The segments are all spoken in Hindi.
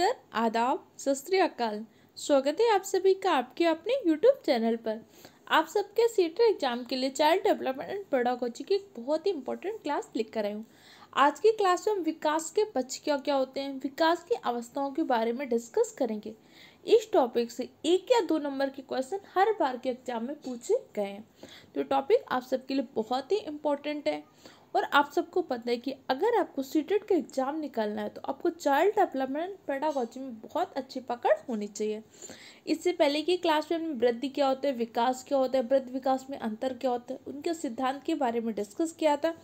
नमस्कार, आदाब, सत श्री अकाल। स्वागत है आप सभी का आपके अपने YouTube चैनल पर। आप सबके सीटेट एग्जाम के लिए चाइल्ड डेवलपमेंट एंड पेडागोजी की एक बहुत ही इंपॉर्टेंट क्लास लेकर आई हूँ। आज की क्लास में हम विकास के पक्ष क्या क्या होते हैं, विकास की अवस्थाओं के बारे में डिस्कस करेंगे। इस टॉपिक से 1 या 2 नंबर के क्वेश्चन हर बार के एग्जाम में पूछे गए हैं, तो टॉपिक आप सबके लिए बहुत ही इम्पोर्टेंट है। और आप सबको पता है कि अगर आपको सीटेट का एग्जाम निकालना है तो आपको चाइल्ड डेवलपमेंट पेडागोजी में बहुत अच्छी पकड़ होनी चाहिए। इससे पहले की क्लास में हमने वृद्धि क्या होता है, विकास क्या होता है, वृद्धि विकास में अंतर क्या होता है, उनके सिद्धांत के बारे में डिस्कस किया था।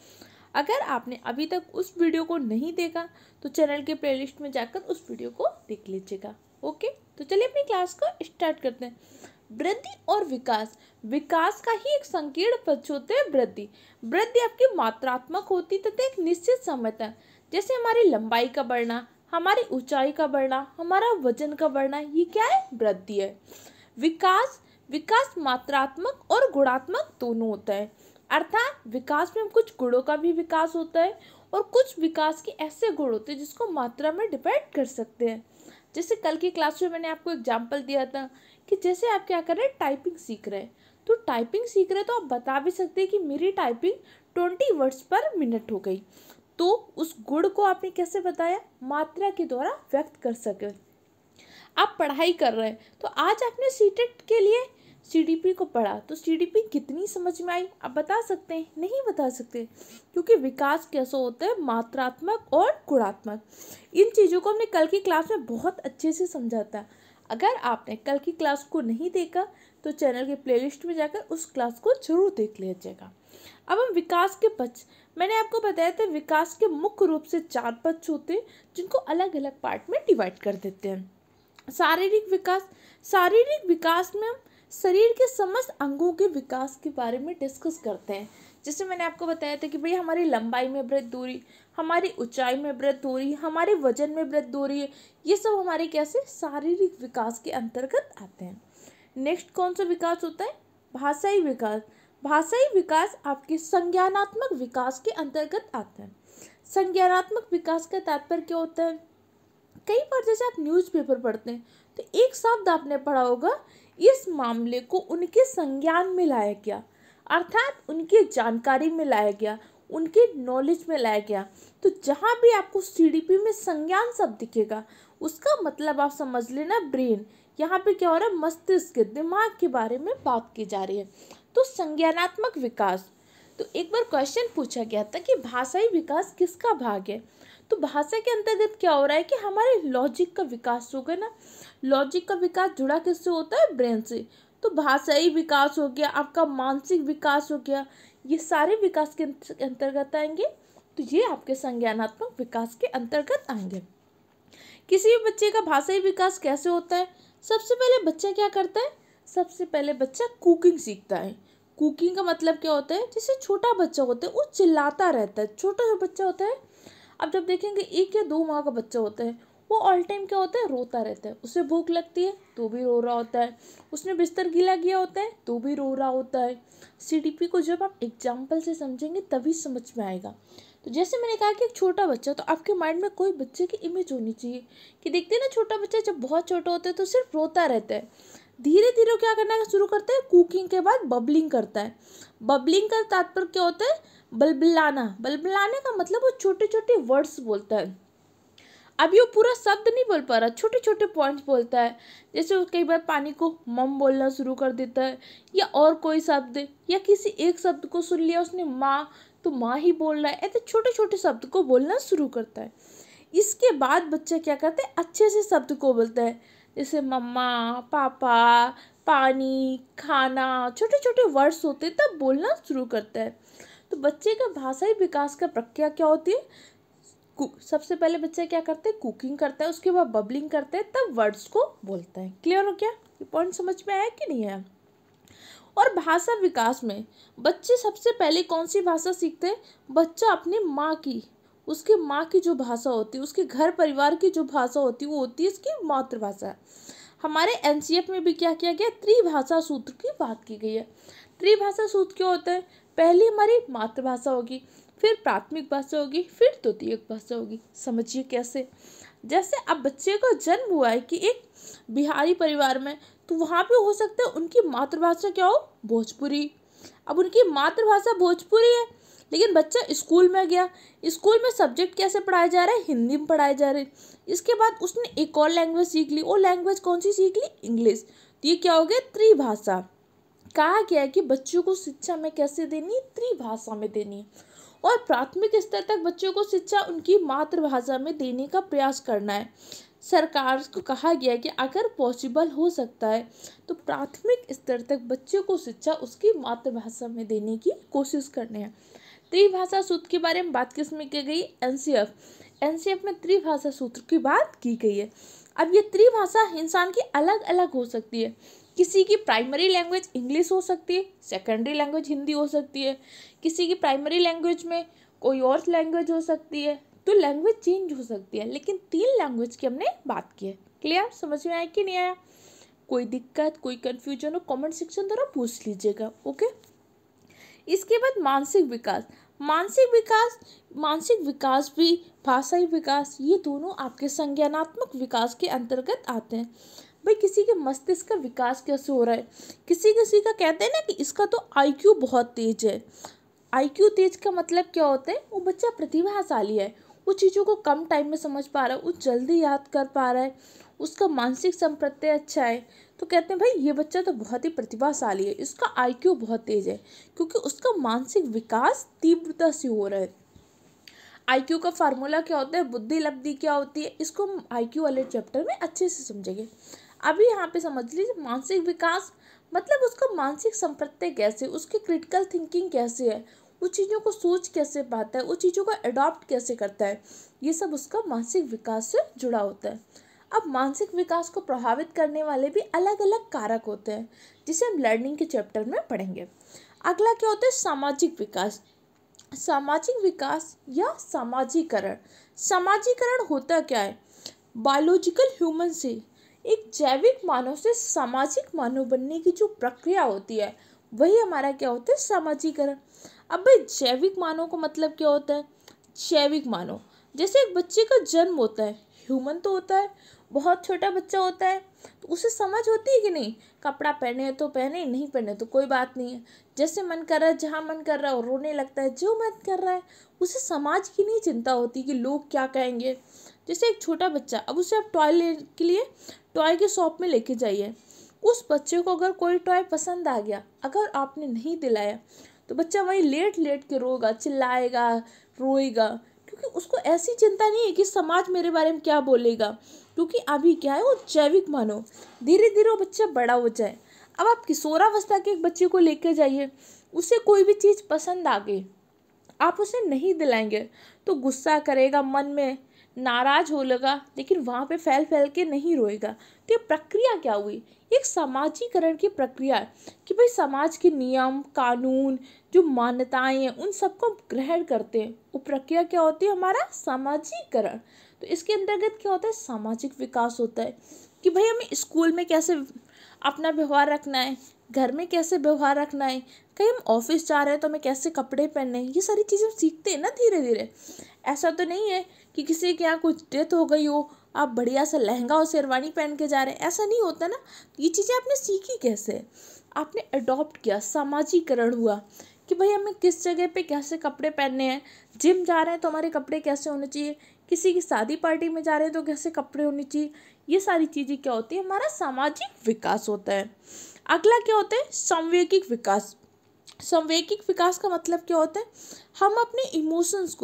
अगर आपने अभी तक उस वीडियो को नहीं देखा तो चैनल के प्लेलिस्ट में जाकर उस वीडियो को देख लीजिएगा। ओके, तो चलिए अपनी क्लास को स्टार्ट करते हैं। वृद्धि और विकास, विकास का ही एक संकीर्ण पक्ष होता है वृद्धि। वृद्धि आपकी मात्रात्मक होती तथा एक निश्चित समय तक, जैसे हमारी लंबाई का बढ़ना, हमारी ऊंचाई का बढ़ना, हमारा वजन का बढ़ना, ये क्या है, वृद्धि है। विकास, विकास मात्रात्मक और गुणात्मक दोनों होता है। अर्थात विकास में कुछ गुणों का भी विकास होता है और कुछ विकास के ऐसे गुण होते हैं जिसको मात्रा में डिपेंड कर सकते हैं। जैसे कल की क्लास में मैंने आपको एग्जाम्पल दिया था कि जैसे आप क्या कर रहे हैं, टाइपिंग सीख रहे हैं, तो टाइपिंग सीख रहे हैं तो आप बता भी सकते हैं कि मेरी टाइपिंग 20 वर्ड्स पर मिनट हो गई। तो उस गुण को आपने कैसे बताया, मात्रा के द्वारा व्यक्त कर सके। आप पढ़ाई कर रहे हैं तो आज आपने सीटेट के लिए सीडीपी को पढ़ा, तो सीडीपी कितनी समझ में आई आप बता सकते हैं? नहीं बता सकते, क्योंकि विकास कैसा होता है, मात्रात्मक और गुणात्मक। इन चीज़ों को हमने कल की क्लास में बहुत अच्छे से समझा था। अगर आपने कल की क्लास को नहीं देखा तो चैनल के प्लेलिस्ट में जाकर उस क्लास को जरूर देख लीजिएगा। अब हम विकास के पक्ष, मैंने आपको बताया था विकास के मुख्य रूप से 4 पक्ष होते हैं जिनको अलग अलग पार्ट में डिवाइड कर देते हैं। शारीरिक विकास, शारीरिक विकास में हम शरीर के समस्त अंगों के विकास के बारे में डिस्कस करते हैं। जैसे मैंने आपको बताया था कि भाई हमारी लंबाई में वृद्धि हो रही, हमारी ऊंचाई में वृद्धि हो रही, हमारे वजन में वृद्धि हो रही है, ये सब हमारे कैसे शारीरिक विकास के अंतर्गत आते हैं। नेक्स्ट कौन सा विकास होता है, भाषाई विकास। भाषाई विकास आपके संज्ञानात्मक विकास के अंतर्गत आता है। संज्ञानात्मक विकास का तात्पर्य क्या होता है, कई बार जैसे आप न्यूज़पेपर पढ़ते हैं तो एक शब्द आपने पढ़ा होगा, इस मामले को उनके संज्ञान में लाया गया, अर्थात उनकी जानकारी में लाया गया, उनके नॉलेज में लाया गया। तो जहाँ भी आपको सीडीपी में संज्ञान शब्द दिखेगा उसका मतलब आप समझ लेना ब्रेन, यहाँ पे क्या हो रहा है, मस्तिष्क, दिमाग के बारे में बात की जा रही है। तो संज्ञानात्मक विकास, तो एक बार क्वेश्चन पूछा गया था कि भाषाई विकास किसका भाग है, तो भाषा के अंतर्गत क्या हो रहा है कि हमारे लॉजिक का विकास होगा ना। लॉजिक का विकास जुड़ा किससे होता है, ब्रेन से। तो भाषाई विकास हो गया, आपका मानसिक विकास हो गया, ये सारे विकास के अंतर्गत आएंगे। तो ये आपके संज्ञानात्मक विकास के अंतर्गत आएंगे। किसी भी बच्चे का भाषाई विकास कैसे होता है, सबसे पहले बच्चा क्या करता है, सबसे पहले बच्चा कुकिंग सीखता है। कुकिंग का मतलब क्या होता है, जैसे छोटा बच्चा होता है वो चिल्लाता रहता है, छोटा जो बच्चा होता है। अब जब देखेंगे 1 या 2 माह का बच्चा होता है वो ऑल टाइम क्या होता है, रोता रहता है। उसे भूख लगती है तो भी रो रहा होता है, उसने बिस्तर गीला किया होता है तो भी रो रहा होता है। सीडीपी को जब आप एग्जाम्पल से समझेंगे तभी समझ में आएगा। तो जैसे मैंने कहा कि एक छोटा बच्चा, तो आपके माइंड में कोई बच्चे की इमेज होनी चाहिए कि देखते हैं ना, छोटा बच्चा जब बहुत छोटा होता है तो सिर्फ रोता रहता है, धीरे धीरे क्या करना शुरू करता है, कुकिंग के बाद बबलिंग करता है। बबलिंग का तात्पर्य क्या होता है, बलबलाना। बलबलाने का मतलब वो छोटे छोटे वर्ड्स बोलता है। अभी वो पूरा शब्द नहीं बोल पा रहा, छोटे छोटे पॉइंट्स बोलता है। जैसे वो कई बार पानी को मम बोलना शुरू कर देता है, या और कोई शब्द, या किसी एक शब्द को सुन लिया उसने माँ, तो माँ ही बोल रहा है, ऐसे छोटे छोटे शब्द को बोलना शुरू करता है। इसके बाद बच्चा क्या करता है, अच्छे से शब्द को बोलता है, जैसे मम्मा, पापा, पानी, खाना, छोटे छोटे वर्ड्स होते हैं तब बोलना शुरू करता है। तो बच्चे का भाषाई विकास का प्रक्रिया क्या होती है, सबसे पहले बच्चा क्या करता है, कुकिंग करता है, उसके बाद बबलिंग करता है, तब वर्ड्स को बोलता है। क्लियर हो क्या, ये पॉइंट समझ में आया कि नहीं आया। और भाषा विकास में बच्चे सबसे पहले कौन सी भाषा सीखते हैं, बच्चा अपनी माँ की, उसके माँ की जो भाषा होती है, उसके घर परिवार की जो भाषा होती है वो होती है इसकी मातृभाषा। हमारे एनसीएफ में भी क्या किया गया, त्रिभाषा सूत्र की बात की गई है। त्रिभाषा सूत्र क्या होता है, पहली हमारी मातृभाषा होगी, फिर प्राथमिक भाषा होगी, फिर द्वितीयक भाषा होगी। समझिए कैसे, जैसे अब बच्चे का जन्म हुआ है कि एक बिहारी परिवार में, तो वहाँ पे हो सकता है उनकी मातृभाषा क्या हो, भोजपुरी। अब उनकी मातृभाषा भोजपुरी है, लेकिन बच्चा स्कूल में गया, स्कूल में सब्जेक्ट कैसे पढ़ाया जा रहा है, हिंदी में पढ़ाया जा रहा है। इसके बाद उसने एक और लैंग्वेज सीख ली, वो लैंग्वेज कौन सी सीख ली, इंग्लिश। तो ये क्या हो गया, त्रिभाषा। कहा गया है कि बच्चों को शिक्षा में कैसे देनी है, त्रिभाषा में देनी है। और प्राथमिक स्तर तक बच्चों को शिक्षा उनकी मातृभाषा में देने का प्रयास करना है। सरकार को कहा गया है कि अगर पॉसिबल हो सकता है तो प्राथमिक स्तर तक बच्चों को शिक्षा उसकी मातृभाषा में देने की कोशिश करनी है। त्रिभाषा सूत्र के बारे में बात किसमें की गई, एनसीएफ में त्रिभाषा सूत्र की बात की गई है। अब ये त्रिभाषा इंसान की अलग अलग हो सकती है। किसी की प्राइमरी लैंग्वेज इंग्लिश हो सकती है, सेकेंडरी लैंग्वेज हिंदी हो सकती है, किसी की प्राइमरी लैंग्वेज में कोई और लैंग्वेज हो सकती है। तो लैंग्वेज चेंज हो सकती है, लेकिन 3 लैंग्वेज की हमने बात की है। क्लियर, समझ में आया कि नहीं आया? कोई दिक्कत, कोई कंफ्यूजन हो, कमेंट सेक्शन द्वारा पूछ लीजिएगा। ओके। इसके बाद मानसिक विकास भी भाषाई विकास, ये दोनों आपके संज्ञानात्मक विकास के अंतर्गत आते हैं। भाई किसी के मस्तिष्क का विकास कैसे हो रहा है, किसी का कहते हैं ना कि इसका तो आईक्यू बहुत तेज है। आईक्यू तेज का मतलब क्या होता है, वो बच्चा प्रतिभाशाली है, वो चीज़ों को कम टाइम में समझ पा रहा है, वो जल्दी याद कर पा रहा है, उसका मानसिक संप्रत्यय अच्छा है। तो कहते हैं भाई ये बच्चा तो बहुत ही प्रतिभाशाली है, इसका आईक्यू बहुत तेज है, क्योंकि उसका मानसिक विकास तीव्रता से हो रहा है। आईक्यू का फार्मूला क्या होता है, बुद्धि लब्धि क्या होती है, इसको हम आईक्यू वाले चैप्टर में अच्छे से समझेंगे। अभी यहाँ पे समझ लीजिए मानसिक विकास मतलब उसका मानसिक संप्रत्यय कैसे, उसकी क्रिटिकल थिंकिंग कैसे है, वो चीज़ों को सोच कैसे पाता है, वो चीज़ों को अडॉप्ट कैसे करता है, ये सब उसका मानसिक विकास से जुड़ा होता है। अब मानसिक विकास को प्रभावित करने वाले भी अलग अलग कारक होते हैं, जिसे हम लर्निंग के चैप्टर में पढ़ेंगे। अगला क्या होता है, सामाजिक विकास। सामाजिक विकास या समाजीकरण होता क्या है, बायोलॉजिकल ह्यूमन से एक जैविक मानव से सामाजिक मानव बनने की जो प्रक्रिया होती है, वही हमारा क्या होता है, समाजीकरण। अब भाई जैविक मानव का मतलब क्या होता है, जैविक मानव जैसे एक बच्चे का जन्म होता है, ह्यूमन तो होता है, बहुत छोटा बच्चा होता है, तो उसे समझ होती है कि नहीं, कपड़ा पहने है तो पहने, नहीं पहने तो कोई बात नहीं है, जैसे मन कर रहा है, जहाँ मन कर रहा है, और रोने लगता है जो मन कर रहा है। उसे समाज की नहीं चिंता होती कि लोग क्या कहेंगे। जैसे एक छोटा बच्चा, अब उसे आप टॉय ले के लिए टॉय के शॉप में लेके जाइए, उस बच्चे को अगर कोई टॉय पसंद आ गया, अगर आपने नहीं दिलाया, तो बच्चा वहीं लेट लेट के रोगा, चिल्लाएगा, रोएगा, क्योंकि उसको ऐसी चिंता नहीं है कि समाज मेरे बारे में क्या बोलेगा, क्योंकि अभी क्या है, वो जैविक मानो, धीरे धीरे वो बच्चा बड़ा हो जाए। अब आप किशोरावस्था के एक बच्चे को लेकर जाइए, उसे कोई भी चीज़ पसंद आ गई, आप उसे नहीं दिलाएंगे तो गुस्सा करेगा, मन में नाराज हो लगा, लेकिन वहाँ पे फैल फैल के नहीं रोएगा। तो ये प्रक्रिया क्या हुई, एक समाजीकरण की प्रक्रिया है कि भाई समाज के नियम कानून जो मान्यताएं हैं उन सबको ग्रहण करते हैं, वो प्रक्रिया क्या होती है, हमारा समाजीकरण। तो इसके अंतर्गत क्या होता है, सामाजिक विकास होता है कि भाई हमें स्कूल में कैसे अपना व्यवहार रखना है, घर में कैसे व्यवहार रखना है, कहीं हम ऑफिस जा रहे हैं तो हमें कैसे कपड़े पहनने हैं, ये सारी चीज़ें सीखते हैं ना धीरे धीरे। ऐसा तो नहीं है कि किसी के यहाँ कुछ डेथ हो गई हो, आप बढ़िया सा लहंगा और शेरवानी पहन के जा रहे हैं, ऐसा नहीं होता ना। ये चीज़ें आपने सीखी कैसे, आपने अडॉप्ट किया, समाजीकरण हुआ कि भाई हमें किस जगह पे कैसे कपड़े पहनने हैं, जिम जा रहे हैं तो हमारे कपड़े कैसे होने चाहिए, किसी की शादी पार्टी में जा रहे हैं तो कैसे कपड़े होने चाहिए। ये सारी चीज़ें क्या होती है, हमारा सामाजिक विकास होता है। अगला क्या होता है, संवैगिक विकास। संवैगिक विकास का मतलब क्या होता है, हम अपने इमोशंस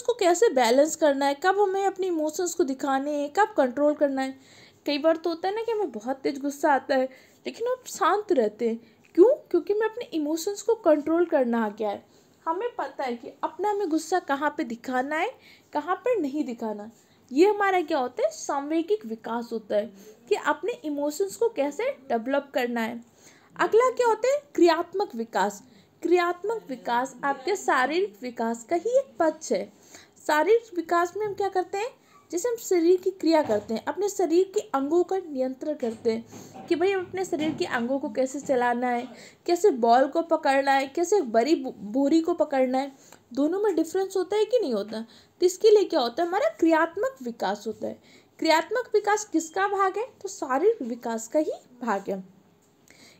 को कैसे बैलेंस करना है, कब हमें अपने इमोशंस को दिखाने हैं, कब कंट्रोल करना है। कई बार तो होता है ना कि हमें बहुत तेज गुस्सा आता है, लेकिन हम शांत रहते हैं, क्यों, क्योंकि हमें अपने इमोशंस को कंट्रोल करना आ गया है। हमें पता है कि अपना हमें गुस्सा कहाँ पे दिखाना है, कहाँ पर नहीं दिखाना। ये हमारा क्या होता है, सामूहिक विकास होता है कि अपने इमोशंस को कैसे डेवलप करना है। अगला क्या होता है, क्रियात्मक विकास। क्रियात्मक विकास आपके शारीरिक विकास का ही एक पक्ष है। शारीरिक विकास में हम क्या करते हैं, जैसे हम शरीर की क्रिया करते हैं, अपने शरीर के अंगों का नियंत्रण करते हैं कि भाई हम अपने शरीर के अंगों को कैसे चलाना है, कैसे बॉल को पकड़ना है, कैसे बड़ी बोरी को पकड़ना है। दोनों में डिफरेंस होता है कि नहीं होता। तो इसके लिए क्या होता है, हमारा क्रियात्मक विकास होता है। क्रियात्मक विकास किसका भाग है, तो शारीरिक विकास का ही भाग है।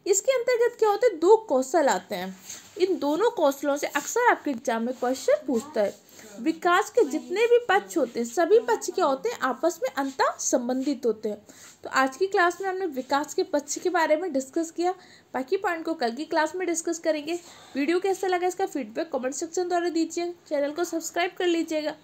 इसके अंतर्गत क्या होता है, दो कौशल आते हैं। इन दोनों कौशलों से अक्सर आपके एग्जाम में क्वेश्चन पूछता है। विकास के जितने भी पक्ष होते हैं, सभी पक्ष क्या होते हैं, आपस में अंतः संबंधित होते हैं। तो आज की क्लास में हमने विकास के पक्ष के बारे में डिस्कस किया। बाकी पॉइंट को कल की क्लास में डिस्कस करेंगे। वीडियो कैसा लगा इसका फीडबैक कमेंट सेक्शन द्वारा दीजिए। चैनल को सब्सक्राइब कर लीजिएगा।